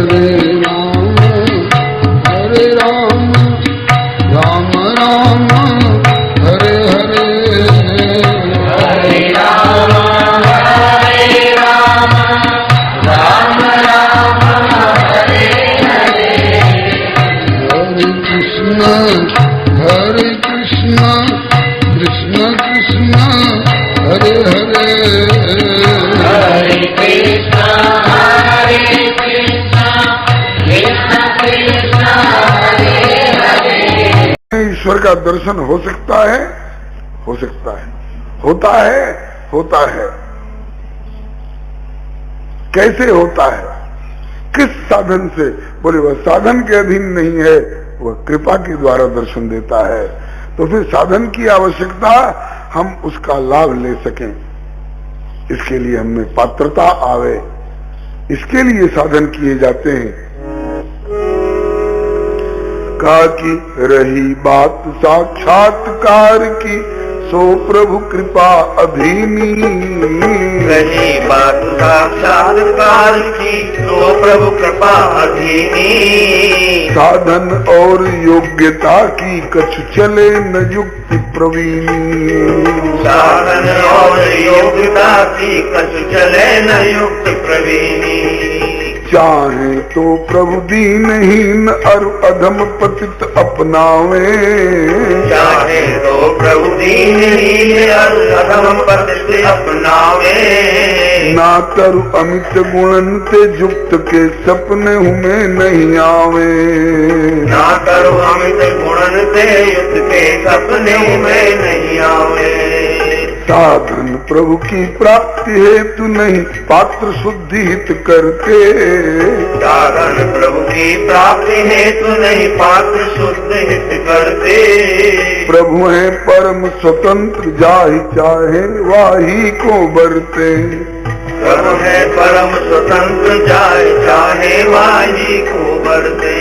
हरे राम हरे राम राम राम हरे हरे हरे राम राम राम हरे हरे हरे कृष्ण कृष्ण कृष्ण हरे हरे हरे कृष्ण कृष्ण कृष्ण हरे हरे। ईश्वर का दर्शन हो सकता है, हो सकता है, होता है, होता है। कैसे होता है, किस साधन से? बोले वह साधन के अधीन नहीं है, वह कृपा के द्वारा दर्शन देता है। तो फिर साधन की आवश्यकता, हम उसका लाभ ले सकें, इसके लिए हमें पात्रता आवे, इसके लिए साधन किए जाते हैं। कहा कि रही बात साक्षात्कार की, सो प्रभु कृपा अधीनी। रही बात साक्षात्कार की, सो प्रभु कृपा अधीनी। साधन और योग्यता की कछु चले न युक्ति प्रवीणी। साधन और योग्यता की कछु चले न युक्ति प्रवीणी। चाहे तो प्रभु दीनहीन और अधम पतित अपनावे। चाहे तो प्रभु दीनहीन और अधम पतित अपनावे। ना तरु अमित गुणन ते युक्त के सपने हमें नहीं आवे। ना करो अमित गुणन ते युक्त के सपने में नहीं आवे। साधन प्रभु की प्राप्ति हेतु नहीं, पात्र शुद्धि हित करते। साधन प्रभु की प्राप्ति हेतु नहीं, पात्र शुद्ध हित करते। प्रभु है परम स्वतंत्र, जाहि चाहे वाही को बरते। प्रभु है परम स्वतंत्र, जाए चाहे वाही को बरते।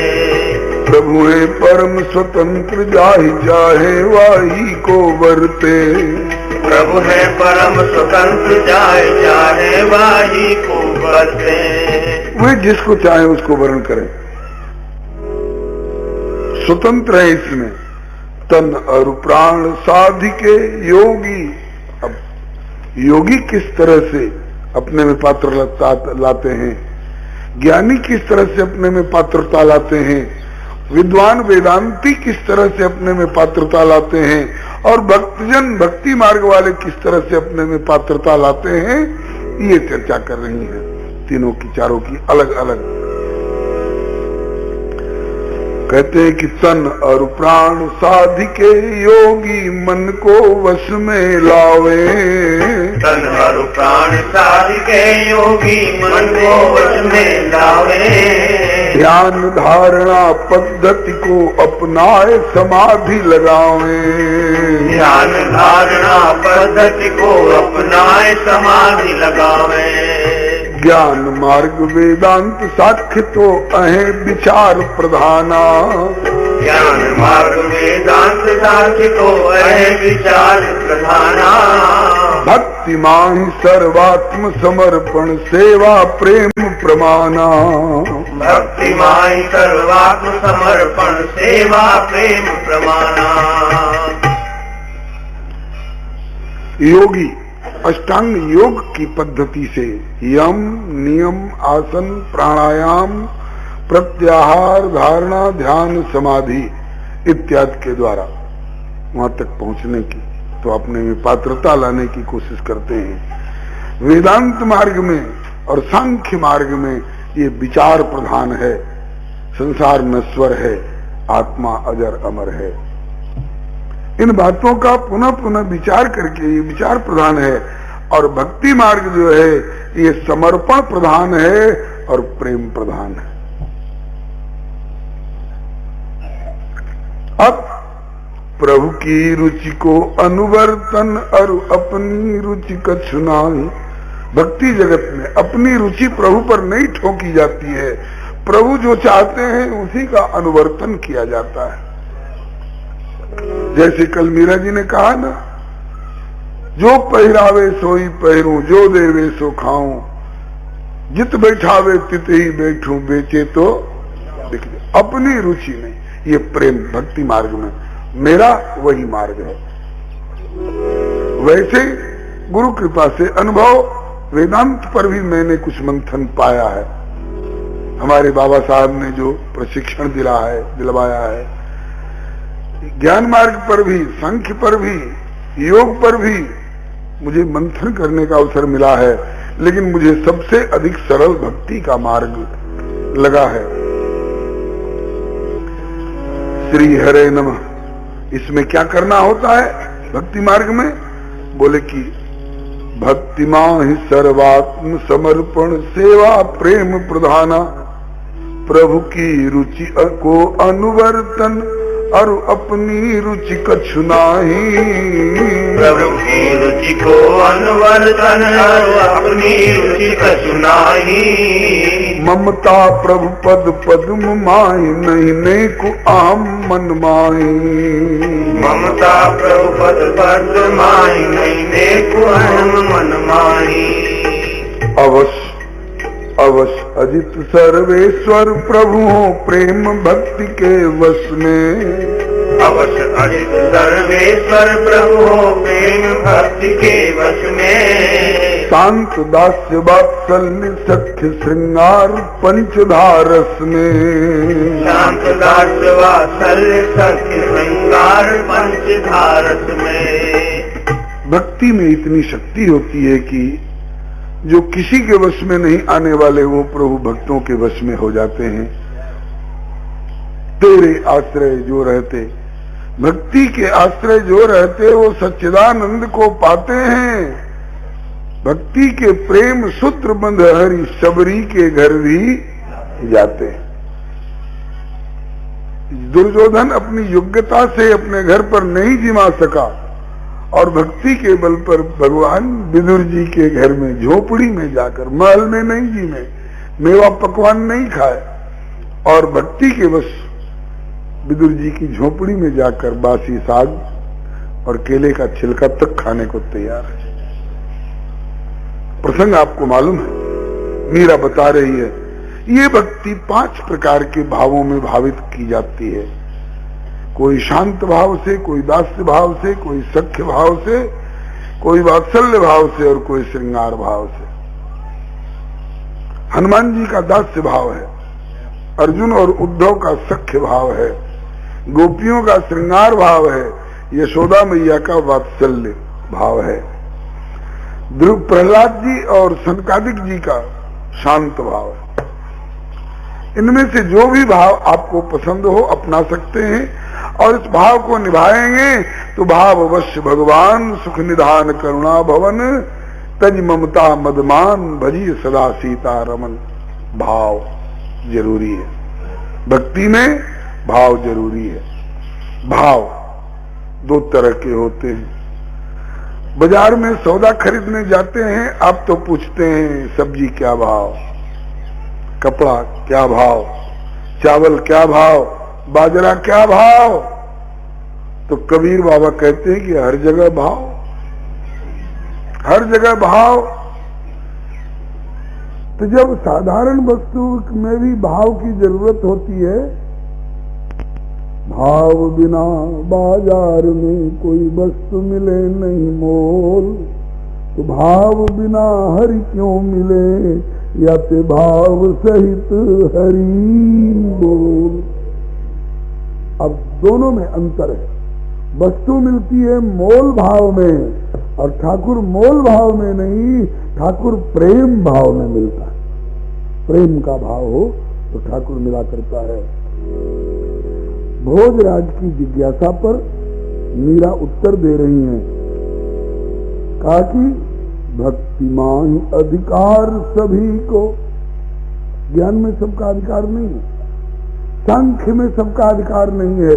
प्रभु है परम स्वतंत्र, जाहि चाहे वाही को बरते। प्रभु है परम स्वतंत्र, जाए चाहे वाही को बरते। वे जिसको चाहे उसको वर्ण करें, स्वतंत्र है इसमें। तन और प्राण साधिके योगी। अब योगी किस तरह से अपने में पात्र लाते हैं, ज्ञानी किस तरह से अपने में पात्रता लाते हैं, विद्वान वेदांती किस तरह से अपने में पात्रता लाते हैं, और भक्तजन भक्ति मार्ग वाले किस तरह से अपने में पात्रता लाते हैं, ये चर्चा कर रही है। तीनों की, चारों की अलग अलग। कहते हैं कि तन और प्राण साधिके योगी, मन को वश में लावे। तन और प्राण साधिके योगी, मन को वश में लावे। ध्यान धारणा पद्धति को अपनाए, समाधि लगावे। ध्यान धारणा पद्धति को अपनाए, समाधि लगावे। ज्ञान मार्ग वेदांत साख्य तो अहे विचार प्रधाना। ज्ञान मार्ग वेदांत साख्य तो अहे विचार प्रधाना। भक्ति माहि सर्वात्म समर्पण, सेवा प्रेम प्रमाना। भक्ति माहि सर्वात्म समर्पण, सेवा प्रेम प्रमाना। योगी अष्टांग योग की पद्धति से यम, नियम, आसन, प्राणायाम, प्रत्याहार, धारणा, ध्यान, समाधि इत्यादि के द्वारा वहां तक पहुंचने की, तो अपने में पात्रता लाने की कोशिश करते हैं। वेदांत मार्ग में और सांख्य मार्ग में ये विचार प्रधान है। संसार नश्वर है, आत्मा अजर अमर है। इन बातों का पुनः पुनः विचार करके ये विचार प्रधान है। और भक्ति मार्ग जो है ये समर्पण प्रधान है और प्रेम प्रधान है। अब प्रभु की रुचि को अनुवर्तन और अपनी रुचि का चुनाव। भक्ति जगत में अपनी रुचि प्रभु पर नहीं ठोकी जाती है, प्रभु जो चाहते हैं उसी का अनुवर्तन किया जाता है। जैसे कल मीरा जी ने कहा ना, जो पहिरावे सोई पहरूं, जो देवे सो खाऊं, जित बैठावे तित ही बैठूं, बेचे तो बिक जाए। अपनी रुचि नहीं, ये प्रेम भक्ति मार्ग में मेरा वही मार्ग है। वैसे गुरु कृपा से अनुभव वेदांत पर भी मैंने कुछ मंथन पाया है। हमारे बाबा साहब ने जो प्रशिक्षण दिलवाया है, ज्ञान मार्ग पर भी, सांख्य पर भी, योग पर भी मुझे मंथन करने का अवसर मिला है, लेकिन मुझे सबसे अधिक सरल भक्ति का मार्ग लगा है। श्री हरे नमः, इसमें क्या करना होता है भक्ति मार्ग में? बोले कि भक्तिमा ही सर्वात्म समर्पण, सेवा प्रेम प्रधाना, प्रभु की रुचि को अनुवर्तन और अपनी रुचि कछु नाही। प्रभु की रुचि को अनुवर्तन और अपनी रुचि कछु नाही। ममता प्रभु पद पद्म माही, नहीं नेकु आम मन माही। ममता प्रभु पद पद्म माही, नहीं नेकु आम मन माही। अवश्य अवश्य अजित सर्वेश्वर प्रभु हो प्रेम भक्ति के वश में। अवश्य अजित सर्वेश्वर प्रभु हो प्रेम भक्ति के वश में। शांत दास्य वात्सल्य सख्य श्रृंगार पंचधारस में। शांत दास्य वात्सल्य सख्य श्रृंगार पंचधारस में। भक्ति में इतनी शक्ति होती है कि जो किसी के वश में नहीं आने वाले वो प्रभु भक्तों के वश में हो जाते हैं। तेरे आश्रय जो रहते, भक्ति के आश्रय जो रहते, वो सच्चिदानंद को पाते हैं। भक्ति के प्रेम सूत्र बंध हरि शबरी के घर भी जाते हैं। दुर्योधन अपनी योग्यता से अपने घर पर नहीं जिमा सका और भक्ति के बल पर भगवान विदुर जी के घर में झोपड़ी में जाकर, महल में नहीं जिमे, मेवा पकवान नहीं खाए और भक्ति के वश विदुर जी की झोपड़ी में जाकर बासी साग और केले का छिलका तक खाने को तैयार है। प्रसंग आपको मालूम है, मीरा बता रही है। ये भक्ति 5 प्रकार के भावों में भावित की जाती है। कोई शांत भाव से, कोई दास्य भाव से, कोई सख्य भाव से, कोई वात्सल्य भाव से और कोई श्रृंगार भाव से। हनुमान जी का दास्य भाव है, अर्जुन और उद्धव का सख्य भाव है, गोपियों का श्रृंगार भाव है, यशोदा मैया का वात्सल्य भाव है, ध्रुव प्रहलाद जी और सनकादिक जी का शांत भाव है। इनमें से जो भी भाव आपको पसंद हो अपना सकते हैं और इस भाव को निभाएंगे तो भाव अवश्य भगवान सुख निधान करुणा भवन, तज ममता मदमान भजी सदा सीता रमन। भाव जरूरी है, भक्ति में भाव जरूरी है। भाव 2 तरह के होते हैं। बाजार में सौदा खरीदने जाते हैं, आप तो पूछते हैं सब्जी क्या भाव, कपड़ा क्या भाव, चावल क्या भाव, बाजरा क्या भाव। तो कबीर बाबा कहते हैं कि हर जगह भाव, हर जगह भाव। तो जब साधारण वस्तु में भी भाव की जरूरत होती है, भाव बिना बाजार में कोई वस्तु मिले नहीं मोल, तो भाव बिना हरि क्यों मिले, या ते भाव सहित हरि बोल। अब दोनों में अंतर है। वस्तु मिलती है मोल भाव में और ठाकुर मोल भाव में नहीं, ठाकुर प्रेम भाव में मिलता है। प्रेम का भाव हो तो ठाकुर मिला करता है। भोजराज की जिज्ञासा पर मीरा उत्तर दे रही हैं, कहा कि भक्तिमान अधिकार सभी को। ज्ञान में सबका अधिकार नहीं है, सांख्य में सबका अधिकार नहीं है,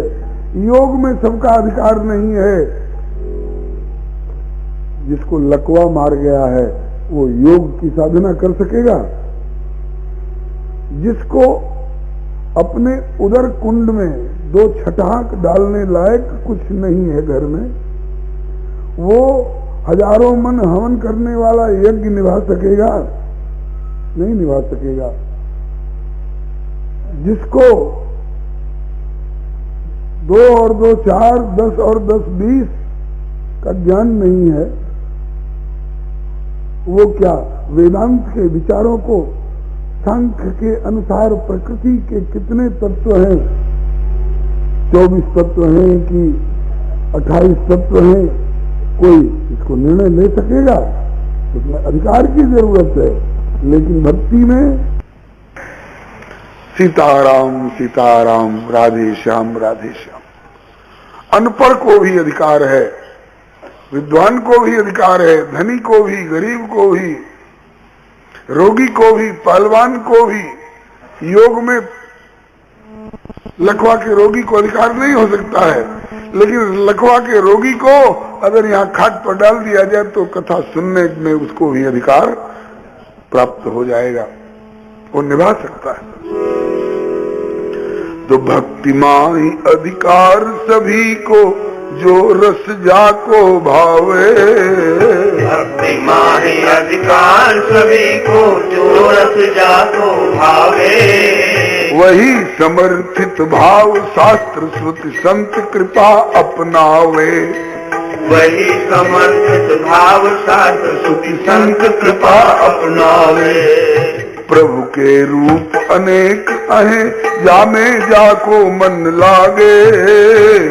योग में सबका अधिकार नहीं है। जिसको लकवा मार गया है वो योग की साधना कर सकेगा? जिसको अपने उदर कुंड में 2 छटाक डालने लायक कुछ नहीं है घर में, वो हजारों मन हवन करने वाला यज्ञ निभा सकेगा? नहीं निभा सकेगा। जिसको 2 और 2 4, 10 और 10 20 का ज्ञान नहीं है, वो क्या वेदांत के विचारों को, सांख्य के अनुसार प्रकृति के कितने तत्व हैं, 24 तत्व हैं कि 28 तत्व हैं, कोई इसको निर्णय ले सकेगा? उसमें अधिकार की जरूरत है। लेकिन भक्ति में सीताराम सीताराम, राधे श्याम राधे श्याम। अनपढ़ को भी अधिकार है, विद्वान को भी अधिकार है, धनी को भी, गरीब को भी, रोगी को भी, पहलवान को भी। योग में लखवा के रोगी को अधिकार नहीं हो सकता है, लेकिन लखवा के रोगी को अगर यहाँ खाट पर डाल दिया जाए तो कथा सुनने में उसको भी अधिकार प्राप्त हो जाएगा, वो निभा सकता है। तो भक्ति माही अधिकार सभी को, जो रस जाको भावे। भक्ति माही अधिकार सभी को, जो रस जाको भावे। वही समर्थित भाव शास्त्र श्रुति संत कृपा अपनावे। वही समर्थित भाव शास्त्र श्रुति संत कृपा अपनावे। प्रभु के रूप अनेक हैं, जामे जाको मन लागे।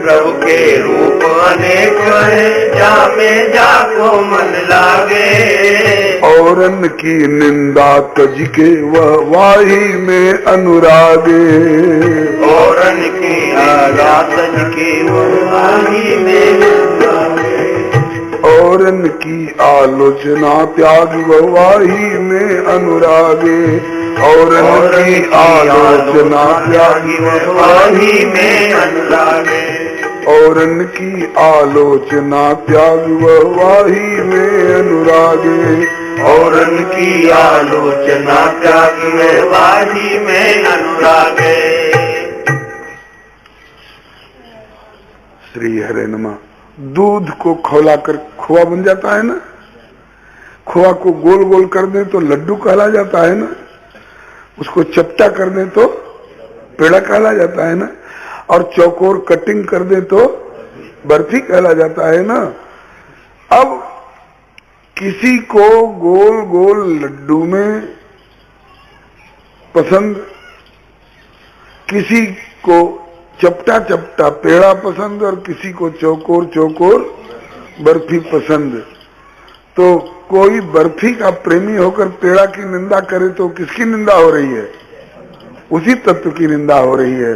प्रभु के रूप अनेक हैं, जामे जाको मन लागे। औरन की निंदा तज के वह वाही में अनुरागे। औरन की निंदा तज के वह वाही में अनुरागे। औरन की आलोचना त्याग वाही में अनुरागे। औरन की आलोचना त्याग वाही में अनुरागे। औरन की आलोचना त्याग वाही में अनुरागे। औरन की आलोचना त्याग वाही में अनुरागे। श्री हरे नमः। दूध को खौलाकर खोआ बन जाता है ना, खोआ को गोल गोल कर दे तो लड्डू कहला जाता है ना, उसको चपटा कर दे तो पेड़ा कहला जाता है ना, और चौकोर कटिंग कर दे तो बर्फी कहला जाता है ना। अब किसी को गोल गोल लड्डू में पसंद, किसी को चपटा चपटा पेड़ा पसंद, और किसी को चौकोर चौकोर बर्फी पसंद। तो कोई बर्फी का प्रेमी होकर पेड़ा की निंदा करे तो किसकी निंदा हो रही है? उसी तत्व की निंदा हो रही है।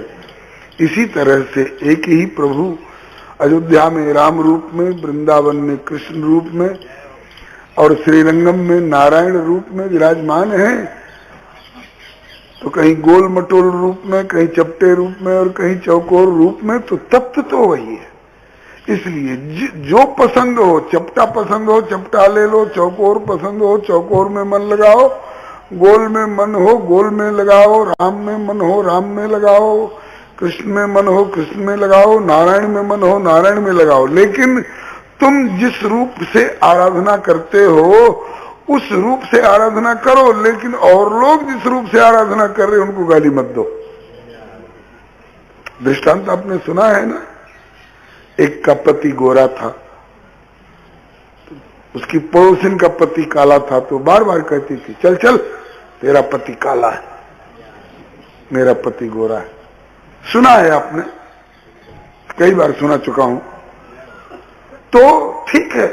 इसी तरह से एक ही प्रभु अयोध्या में राम रूप में, वृंदावन में कृष्ण रूप में, और श्रीरंगम में नारायण रूप में विराजमान है। तो कहीं गोल मटोल रूप में, कहीं चपटे रूप में, और कहीं चौकोर रूप में, तो तत्व तो वही है। इसलिए जो पसंद हो, चपटा पसंद हो चपटा ले लो, चौकोर पसंद हो चौकोर में मन लगाओ, गोल में मन हो गोल में लगाओ, राम में मन हो राम में लगाओ, कृष्ण में मन हो कृष्ण में लगाओ, नारायण में मन हो नारायण में लगाओ। लेकिन तुम जिस रूप से आराधना करते हो उस रूप से आराधना करो, लेकिन और लोग जिस रूप से आराधना कर रहे हैं उनको गाली मत दो। दृष्टांत आपने सुना है ना, एक का पति गोरा था, उसकी पड़ोसिन का पति काला था, तो बार बार कहती थी चल चल तेरा पति काला है, मेरा पति गोरा है। सुना है आपने, कई बार सुना चुका हूं। तो ठीक है,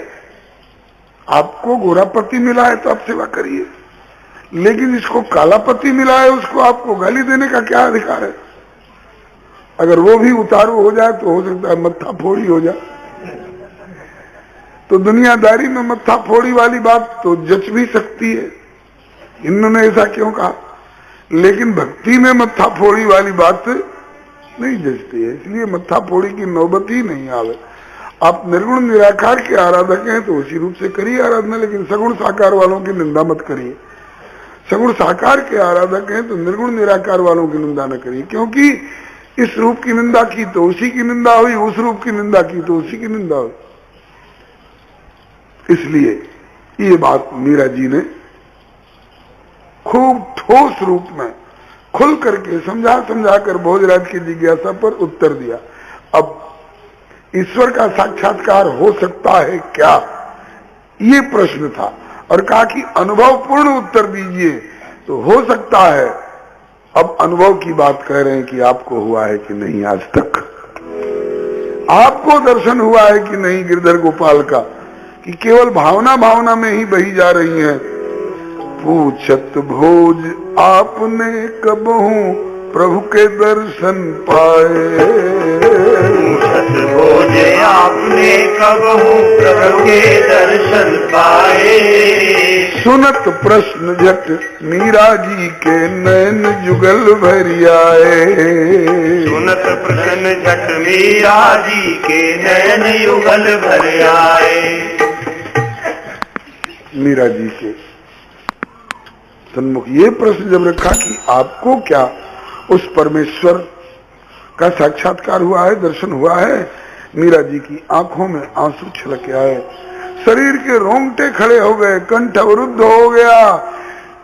आपको गोरा पति मिला है तो आप सेवा करिए, लेकिन इसको काला पति मिला है उसको आपको गाली देने का क्या अधिकार है? अगर वो भी उतारू हो जाए तो हो सकता है मत्था फोड़ी हो जाए। तो दुनियादारी में मत्था फोड़ी वाली बात तो जच भी सकती है, इन्होंने ऐसा क्यों कहा, लेकिन भक्ति में मत्था फोड़ी वाली बात नहीं जचती है। इसलिए मत्था फोड़ी की नौबत ही नहीं आवे। आप निर्गुण निराकार के आराधक हैं तो उसी रूप से करिए आराधना, लेकिन सगुण साकार वालों की निंदा मत करिए। सगुण साकार के आराधक हैं तो निर्गुण निराकार वालों की निंदा न करिए, क्योंकि इस रूप की निंदा की तो उसी की निंदा हुई, उस रूप की निंदा की तो उसी की निंदा हुई। इसलिए ये बात मीरा जी ने खूब ठोस रूप में खुल करके समझा समझा कर भोजराज की जिज्ञासा पर उत्तर दिया। अब ईश्वर का साक्षात्कार हो सकता है क्या, ये प्रश्न था, और कहा कि अनुभव पूर्ण उत्तर दीजिए। तो हो सकता है, अब अनुभव की बात कह रहे हैं कि आपको हुआ है कि नहीं, आज तक आपको दर्शन हुआ है कि नहीं गिरधर गोपाल का, कि केवल भावना भावना में ही बही जा रही है। पूछत भोज आपने कब हूँ प्रभु के दर्शन पाए, पूछत भोज आपने कब हूँ प्रभु के दर्शन पाए। सुनत प्रश्न झट मीरा जी के नैन जुगल भर आए, सुनत प्रश्न झट मीरा जी के नैन युगल भर आए। मीरा जी के सन्मुख ये प्रश्न जब रखा कि आपको क्या उस परमेश्वर का साक्षात्कार हुआ है, दर्शन हुआ है, मीरा जी की आंखों में आंसू छलके आए, शरीर के रोंगटे खड़े हो गए, कंठ अवरुद्ध हो गया,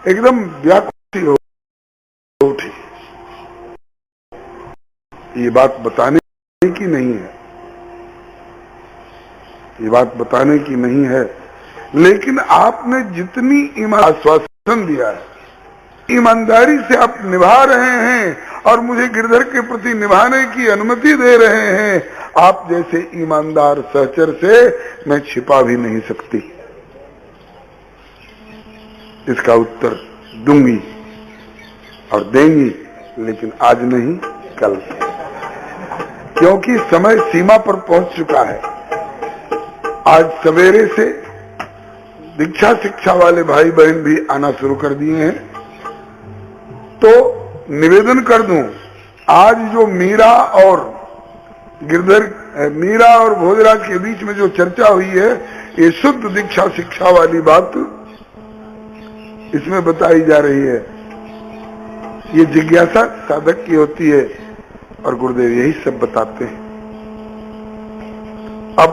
एकदम व्याकुल हो उठी। ये बात बताने की नहीं है, ये बात बताने की नहीं है, लेकिन आपने जितनी आश्वासन दिया है, ईमानदारी से आप निभा रहे हैं और मुझे गिरधर के प्रति निभाने की अनुमति दे रहे हैं, आप जैसे ईमानदार सहचर से मैं छिपा भी नहीं सकती। इसका उत्तर दूंगी और देंगी, लेकिन आज नहीं कल, क्योंकि समय सीमा पर पहुंच चुका है। आज सवेरे से दीक्षा शिक्षा वाले भाई बहन भी आना शुरू कर दिए हैं। तो निवेदन कर दूं, आज जो मीरा और गिरधर, मीरा और भोजराज के बीच में जो चर्चा हुई है, ये शुद्ध दीक्षा शिक्षा वाली बात इसमें बताई जा रही है। ये जिज्ञासा साधक की होती है और गुरुदेव यही सब बताते हैं। अब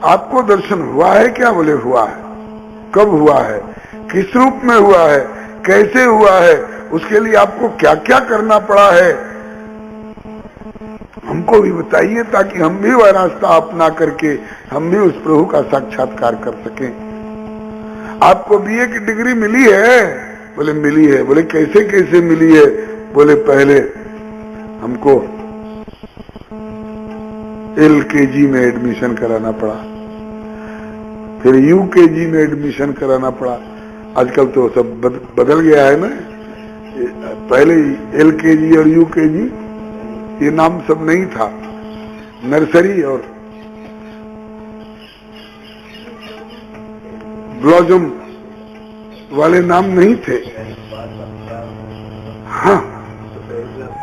आपको दर्शन हुआ है क्या? बोले हुआ है। कब हुआ है, किस रूप में हुआ है, कैसे हुआ है, उसके लिए आपको क्या क्या करना पड़ा है, हमको भी बताइए, ताकि हम भी वह रास्ता अपना करके हम भी उस प्रभु का साक्षात्कार कर सकें। आपको बीए की डिग्री मिली है? बोले मिली है। बोले कैसे कैसे मिली है? बोले पहले हमको LKG में एडमिशन कराना पड़ा, फिर UKG में एडमिशन कराना पड़ा। आजकल तो सब बदल गया है ना, पहले LKG और UKG ये नाम सब नहीं था, नर्सरी और ब्लॉसम वाले नाम नहीं थे। हाँ,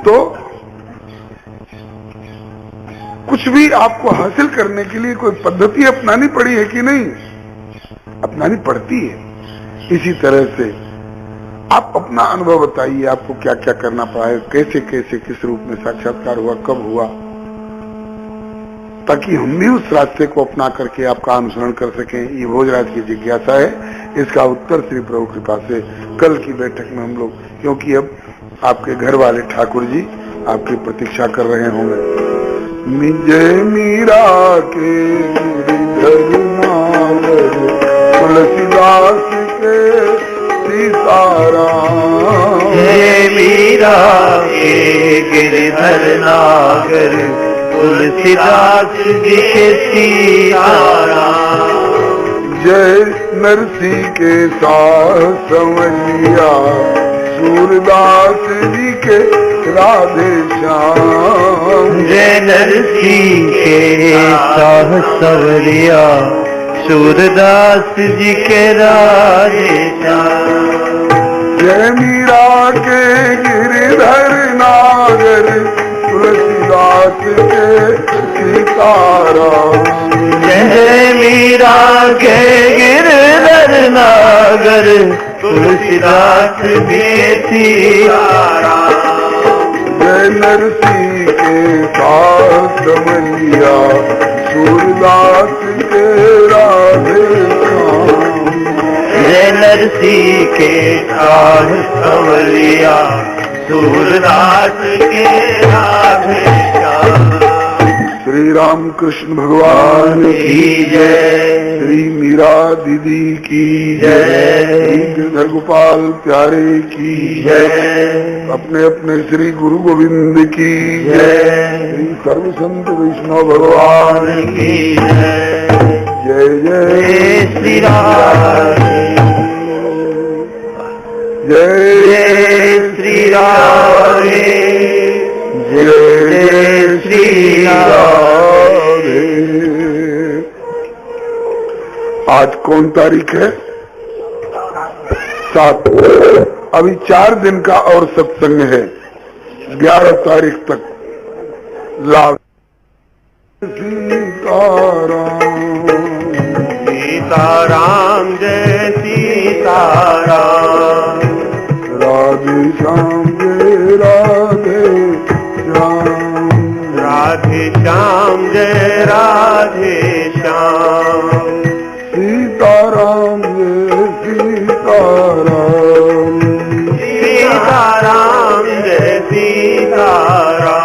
तो कुछ भी आपको हासिल करने के लिए कोई पद्धति अपनानी पड़ी है कि नहीं? अपनानी पड़ती है। इसी तरह से आप अपना अनुभव बताइए, आपको क्या क्या करना पड़ा है, कैसे कैसे किस रूप में साक्षात्कार हुआ, कब हुआ, ताकि हम भी उस रास्ते को अपना करके आपका अनुसरण कर सकें। ये भोजराज की जिज्ञासा है, इसका उत्तर श्री प्रभु कृपा से कल की बैठक में हम लोग, क्योंकि अब आपके घर वाले ठाकुर जी आपकी प्रतीक्षा कर रहे होंगे। जय मीरा के गिरधर नागर, तुलसीदास के सीताराम। जय मीरा के गिरधर नागर, तुलसीदास जी के सीताराम। जय नरसी के साह संवरिया, सूरदास जी के राधे श्याम। जय नरसी के साह संवरिया, सूरदास जी के राधे श्याम। जय मीरा के गिरधर नागर, तुलसीदास के सीताराम। जय मीरा के गिरधर नागर, तुलसीदास के सीताराम। जय नरसी के साथ मैया, सूरदास के राधे श्याम। जय नरसी के साथ कंवलिया सूरदास के राधे श्याम। श्री राम कृष्ण भगवान की जय, श्री मीरा दीदी की जय, श्री गिरधर गोपाल प्यारे की जय, अपने अपने श्री गुरु गोविंद की जय, श्री सर्व संत वैष्णव भगवान की जय। जय जय श्री राम, जय श्री राम, जय जय श्री राधे। आज कौन तारीख है? 7। अभी 4 दिन का और सत्संग है। 11 तारीख तक लाभ। सीताराम सीताराम जय सीताराम, राधे श्याम जय राधे श्याम, राधे श्याम जय राधे श्याम। सीताराम जय सीताराम, सीताराम जय सीताराम,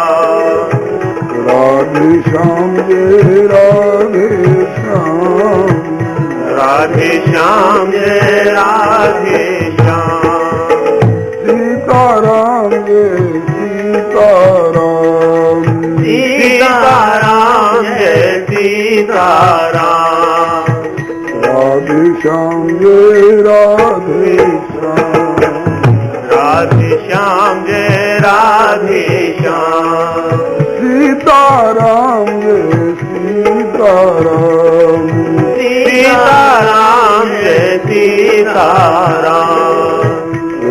राधे श्याम जय राधे श्याम, राधे श्याम जय राधे श्याम। सीताराम जय सीताराम, सीताराम जय सीताराम, राधे श्याम जय राधे श्याम, राधे श्याम जय राधे श्याम। सीताराम जय सीताराम, सीताराम जय सीताराम,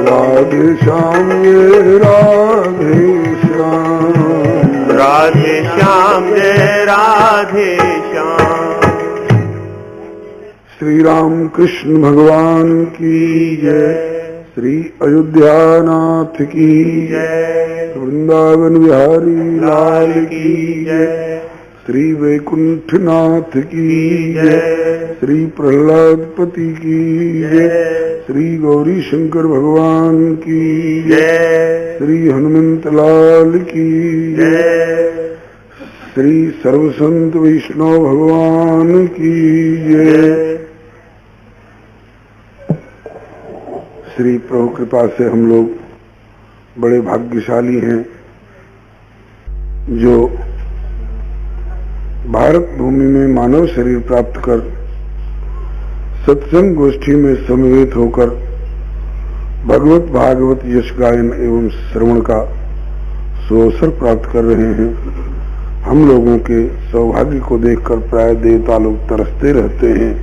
राधे श्याम जय राधे श्याम, राधे श्याम जय राधे श्याम। श्री राम कृष्ण भगवान की जय, श्री अयोध्यानाथ की जय, वृंदावन बिहारी लाल की जय, श्री वैकुंठनाथ की जय, जय, श्री प्रहलादपति की जय, श्री गौरी शंकर भगवान की जय, जय, श्री हनुमंत लाल की जय, जय, श्री सर्वसंत वैष्णव भगवान की जय। श्री प्रभु कृपा से हम लोग बड़े भाग्यशाली हैं जो भारत भूमि में मानव शरीर प्राप्त कर सत्संग गोष्ठी में समवेत होकर भगवत भागवत यश गायन एवं श्रवण का सुअवसर प्राप्त कर रहे हैं। हम लोगों के सौभाग्य को देखकर प्राय देवता लोग तरसते रहते हैं।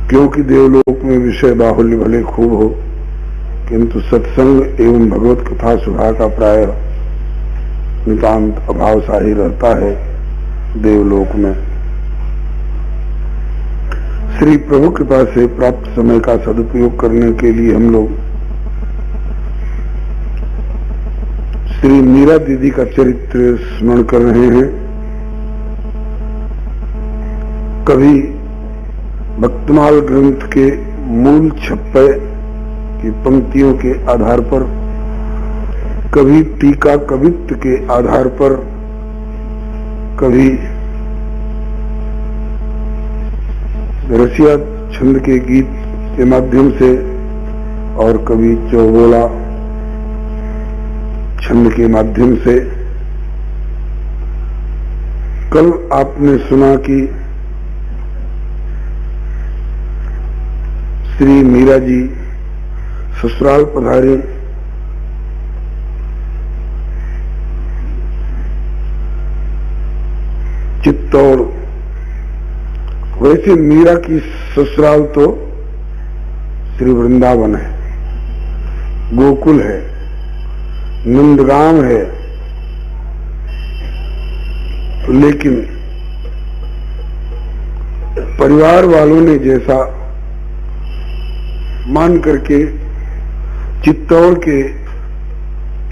क्योंकि देवलोक में विषय बाहुल्य भले खूब हो, किंतु सत्संग एवं भगवत कथा सुधा का प्राय नितांत अभाव सा ही रहता है देवलोक में। श्री प्रभु कृपा से प्राप्त समय का सदुपयोग करने के लिए हम लोग श्री मीरा दीदी का चरित्र स्मरण कर रहे हैं। कभी भक्तमाल ग्रंथ के मूल 56 की पंक्तियों के आधार पर, कभी टीका कवित्व के आधार पर, कभी रसिया छंद के गीत के माध्यम से और कभी चौबोला छंद के माध्यम से। कल आपने सुना कि श्री मीरा जी ससुराल पधारे, चित्तौड़। वैसे मीरा की ससुराल तो श्री वृंदावन है, गोकुल है, नंदगांव है, लेकिन परिवार वालों ने जैसा मान करके चित्तौड़ के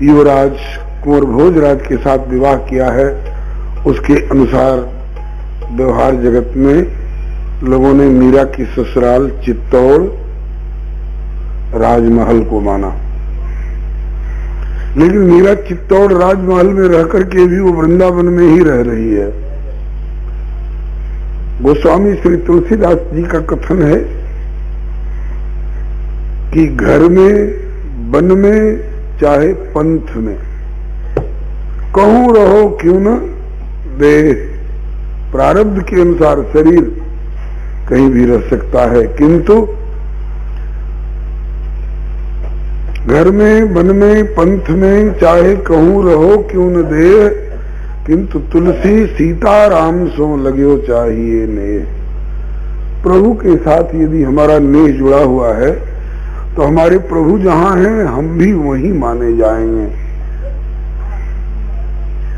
युवराज कुंवर भोजराज के साथ विवाह किया है, उसके अनुसार व्यवहार जगत में लोगों ने मीरा की ससुराल चित्तौड़ राजमहल को माना, लेकिन मीरा चित्तौड़ राजमहल में रह करके भी वो वृंदावन में ही रह रही है। गोस्वामी श्री तुलसीदास जी का कथन है कि घर में, वन में, चाहे पंथ में, कहूं रहो क्यों न देह, प्रारब्ध के अनुसार शरीर कहीं भी रह सकता है, किंतु घर में, वन में, पंथ में, चाहे कहूं रहो क्यों न देह, किंतु तुलसी सीताराम सो लग्यो चाहिए नेह। प्रभु के साथ यदि हमारा नेह जुड़ा हुआ है तो हमारे प्रभु जहां हैं हम भी वहीं माने जाएंगे।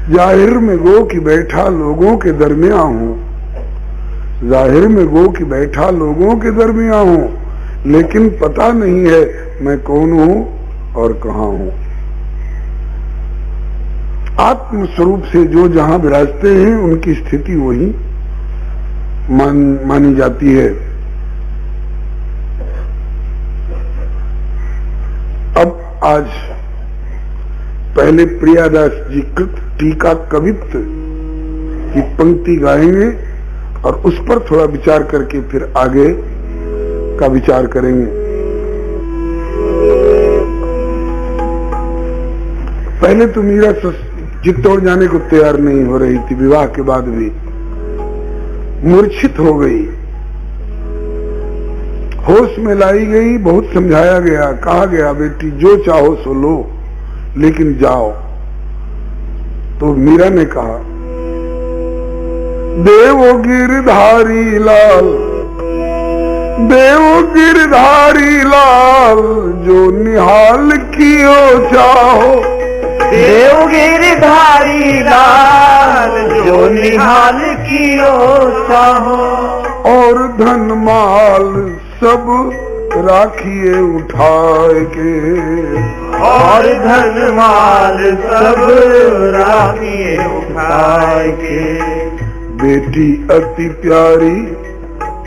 जाहिर में गो कि बैठा लोगों के दरमियान हूं, जाहिर में गो कि बैठा लोगों के दरमियान हूं, लेकिन पता नहीं है मैं कौन हूं और कहां हूं। आत्म स्वरूप से जो जहां विराजते हैं उनकी स्थिति वही मानी जाती है। अब आज पहले प्रियादास जी कृत टीका कवित्व की पंक्ति गाएंगे और उस पर थोड़ा विचार करके फिर आगे का विचार करेंगे। पहले तो मीरा चित्तौड़ जाने को तैयार नहीं हो रही थी, विवाह के बाद भी मूर्छित हो गई, होश में लाई गई, बहुत समझाया गया, कहा गया बेटी जो चाहो सो लो लेकिन जाओ। तो मीरा ने कहा देवो गिरधारी लाल, देवो गिरधारी लाल, जो निहाल कियो चाहो, देव गिरधारी लाल, जो निहाल कियो चाहो, और धन माल सब राखिए उठाए के, और धन माल सब राखिए उठाए के। बेटी अति प्यारी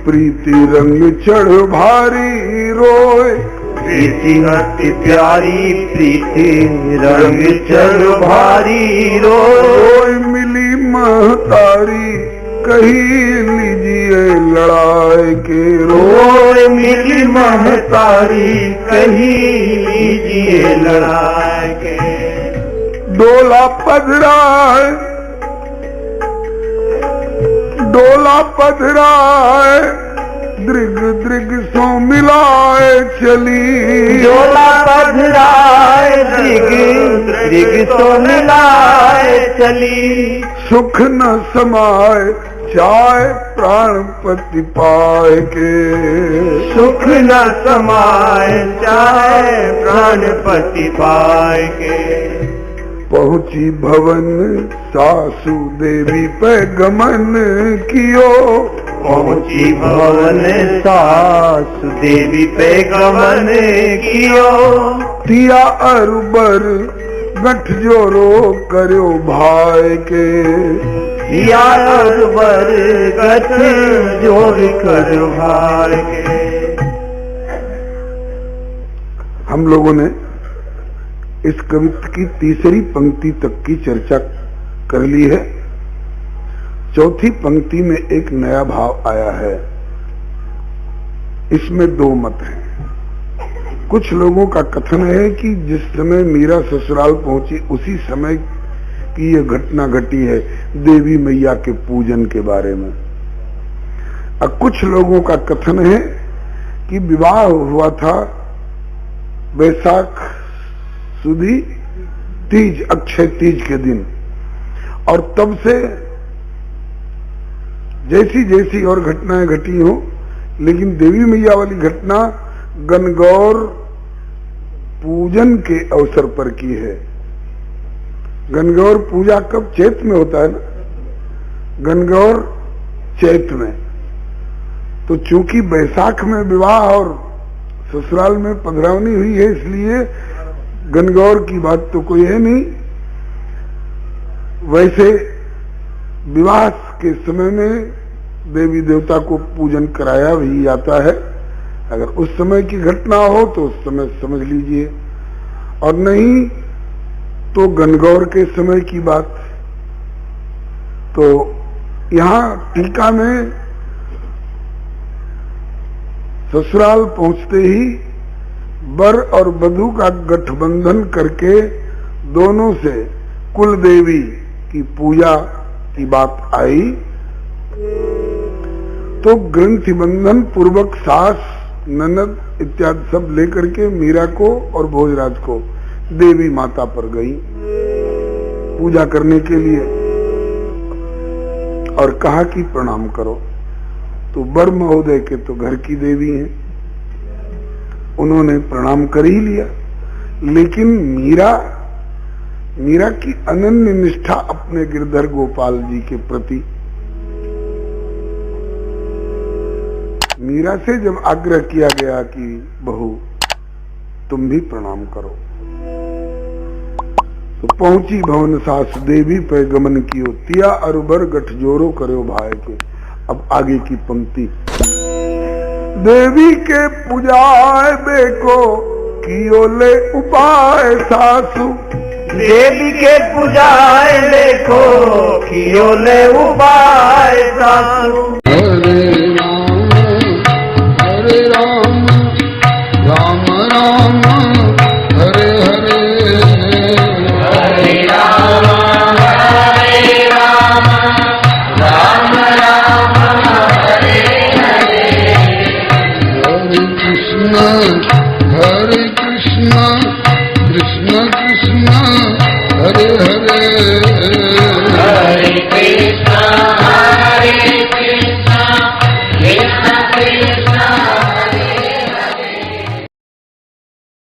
प्रीति रंग चढ़ भारी रोए, प्रीति अति प्यारी प्रीति रंग चढ़ भारी रोए। मिली महतारी कही लीजिए लड़ाए के, रोए मिली महतारी कही लीजिए लड़ाए के। डोला पधराए, डोला पधराए, दृग दृग सो मिलाए चली, डोला पधराए दृग दृग सो मिलाए चली। सुख न समाए चाहे प्राणपति पाए के, सुख न समाए चाहे प्राणपति पाए के। पहुंची भवन सासू देवी पे गमन कियो, पहुंची भवन सासु देवी पे गमन कियो। तिया अरबर गठ जोरो करो भाई के, तिया अरबर गठ जोर कर भाई के। हम लोगों ने इस कविता की तीसरी पंक्ति तक की चर्चा कर ली है। चौथी पंक्ति में एक नया भाव आया है। इसमें दो मत हैं। कुछ लोगों का कथन है कि जिस समय मीरा ससुराल पहुंची उसी समय की यह घटना घटी है, देवी मैया के पूजन के बारे में। अब कुछ लोगों का कथन है कि विवाह हुआ था वैशाख सुदी तीज, अक्षय तीज के दिन, और तब से जैसी जैसी और घटनाएं घटी हो, लेकिन देवी मैया वाली घटना गणगौर पूजन के अवसर पर की है। गणगौर पूजा कब? चैत में होता है ना, गणगौर चैत में। तो चूंकि बैसाख में विवाह और ससुराल में पधरावनी हुई है, इसलिए गणगौर की बात तो कोई है नहीं। वैसे विवाह के समय में देवी देवता को पूजन कराया भी जाता है। अगर उस समय की घटना हो तो उस समय समझ लीजिए, और नहीं तो गणगौर के समय की बात। तो यहाँ टीका में ससुराल पहुंचते ही वर और वधू का गठबंधन करके दोनों से कुल देवी की पूजा की बात आई, तो ग्रंथि बंधन पूर्वक सास ननद इत्यादि सब लेकर के मीरा को और भोजराज को देवी माता पर गई पूजा करने के लिए और कहा कि प्रणाम करो। तो वर महोदय के तो घर की देवी हैं, उन्होंने प्रणाम कर ही लिया, लेकिन मीरा की अनन्य निष्ठा अपने गिरधर गोपाल जी के प्रति, मीरा से जब आग्रह किया गया कि बहू तुम भी प्रणाम करो, तो पहुंची भवन सास देवी पे गमन कियो, तिया अरुबर गठजोरो करो भाई के। अब आगे की पंक्ति, देवी के पूजाए बेको कियो ले उपाय सासु, देवी के पूजाए देखो कियो ले उपाय सासु। हरे राम राम राम हरे हरे, हरे राम राम राम हरे हरे, हरे कृष्ण